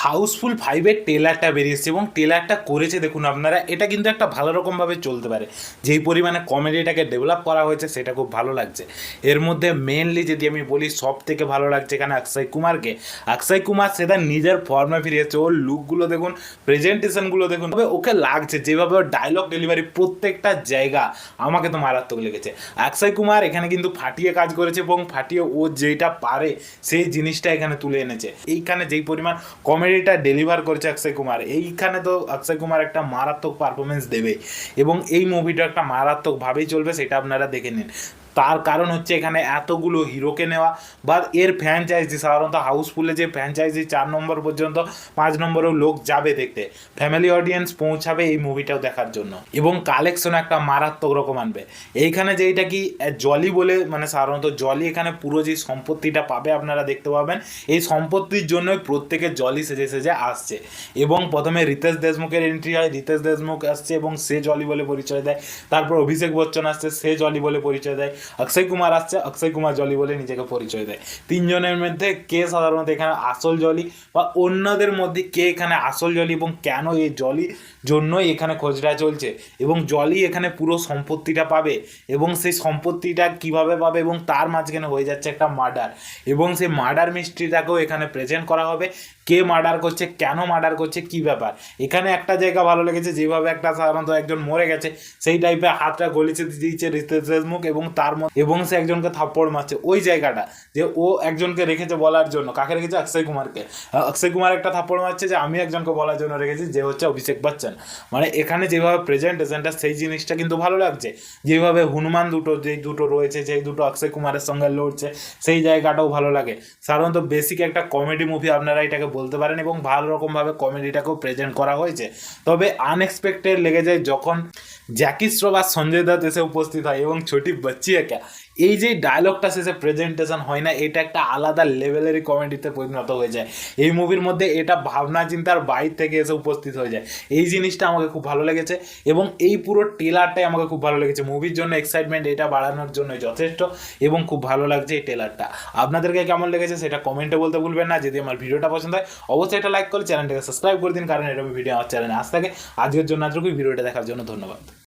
Housefull 5 এর ট্রেলারটা বেরিয়েছে এবং ট্রেলারটা করেছে দেখুন আপনারা, এটা কিন্তু একটা ভালো রকমভাবে চলতে পারে। যেই পরিমাণে কমেডিটাকে ডেভেলপ করা হয়েছে সেটা খুব ভালো লাগছে। এর মধ্যে মেনলি যদি আমি বলি সব থেকে ভালো লাগছে এখানে অক্ষয় কুমারকে। অক্ষয় কুমার সেটা নিজের ফর্মে ফিরেছে, ওর লুকগুলো দেখুন, প্রেজেন্টেশনগুলো দেখুন, তবে ওকে লাগছে যেভাবে ওর ডায়লগ ডেলিভারি প্রত্যেকটা জায়গা আমাকে তো মারাত্মক লেগেছে। অক্ষয় কুমার এখানে কিন্তু ফাটিয়ে কাজ করেছে এবং ফাটিয়ে ও যেটা পারে সেই জিনিসটা এখানে তুলে এনেছে। এইখানে যেই পরিমাণ কমেডিটা ডেলিভার করেছে অক্ষয় কুমার, এইখানে তো অক্ষয় কুমার একটা মারাত্মক পারফরমেন্স দেবে এবং এই মুভিটা একটা মারাত্মকভাবেই চলবে, সেটা আপনারা দেখে নিন। তার কারণ হচ্ছে এখানে এতগুলো হিরোকে নেওয়া বা এর ফ্র্যাঞ্চাইজি, সাধারণত হাউসফুলে যে ফ্র্যাঞ্চাইজি 4 নম্বর পর্যন্ত 5 নম্বরেও লোক যাবে দেখতে, ফ্যামিলি অডিয়েন্স পৌঁছাবে এই মুভিটাও দেখার জন্য এবং কালেকশন একটা মারাত্মক রকম আনবে। এইখানে যেইটা কি জলি বলে, মানে সাধারণত জলি এখানে পুরো যে সম্পত্তিটা পাবে আপনারা দেখতে পাবেন, এই সম্পত্তির জন্যই প্রত্যেকে জলি সেজে সেজে আসছে। এবং প্রথমে রিতেশ দেশমুখের এন্ট্রি হয়, রিতেশ দেশমুখ আসছে এবং সে জলি বলে পরিচয় দেয়। তারপর অভিষেক বচ্চন আসছে, সে জলি বলে পরিচয় দেয়। অক্ষয় কুমার আসছে, অক্ষয় কুমার জলি বলে নিজেকে পরিচয় দেয়। তিনজনের মধ্যে কে সাধারণত এখানে আসল জলি বা অন্যদের মধ্যে কে এখানে আসল জলি এবং কেন এই জলি জন্যই এখানে খোঁজটা চলছে এবং জলি এখানে পুরো সম্পত্তিটা পাবে এবং সেই সম্পত্তিটা কিভাবে পাবে এবং তার মাঝখানে হয়ে যাচ্ছে একটা মার্ডার এবং সেই মার্ডার মিস্ট্রিটাকেও এখানে প্রেজেন্ট করা হবে। কে মার্ডার করছে, কেন মার্ডার করছে, কি ব্যাপার। এখানে একটা জায়গা ভালো লেগেছে, যেভাবে একটা সাধারণত একজন মরে গেছে সেই টাইপের হাতটা গলিছে দিয়েছে রিতেশ দেশমুখ এবং তার এবং সে একজনকে থাপ্পড় মারছে, ওই জায়গাটা যে ও একজনকে রেখেছে বলার জন্য, কাকে রেখেছে, অক্ষয় কুমারকে। অক্ষয় কুমার একটা থাপ্পড় মারছে যে আমি একজনকে বলার জন্য রেখেছি, যে হচ্ছে অভিষেক বচ্চন। মানে এখানে যেভাবে প্রেজেন্টেশনটা সেই জিনিসটা কিন্তু ভালো লাগছে। যেভাবে হনুমান দুটো যেই দুটো রয়েছে, যেই দুটো অক্ষয় কুমারের সঙ্গে লড়ছে, সেই জায়গাটাও ভালো লাগে। সাধারণত বেসিক একটা কমেডি মুভি আপনারা এটাকে বলতে পারেন এবং ভালো রকমভাবে কমেডিটাকেও প্রেজেন্ট করা হয়েছে। তবে আনএক্সপেক্টেড লেগে যায় যখন জ্যাকি শ্রফ আর সঞ্জয় দত্ত এসে উপস্থিত হয় এবং ছোটি বাচ্চি একা, এই যে ডায়লগটা শেষে প্রেজেন্টেশন হয় না, এটা একটা আলাদা লেভেলেরই কমেডিতে পরিণত হয়ে যায় এই মুভির মধ্যে। এটা ভাবনা চিন্তার বাইরে থেকে এসে উপস্থিত হয়ে যায়, এই জিনিসটা আমাকে খুব ভালো লেগেছে এবং এই পুরো ট্রেলারটাই আমাকে খুব ভালো লেগেছে। মুভির জন্য এক্সাইটমেন্ট এটা বাড়ানোর জন্য যথেষ্ট এবং খুব ভালো লাগছে এই ট্রেলারটা। আপনাদেরকে কেমন লেগেছে সেটা কমেন্টে বলতে ভুলবেন না। যদি আমার ভিডিওটা পছন্দ হয় অবশ্যই এটা লাইক করে চ্যানেলটাকে সাবস্ক্রাইব করে দিন, কারণ এরকম ভিডিও আমার চ্যানেলে আসতে থাকে। আজকের জন্য এতটুকুই, ভিডিওটা দেখার জন্য ধন্যবাদ।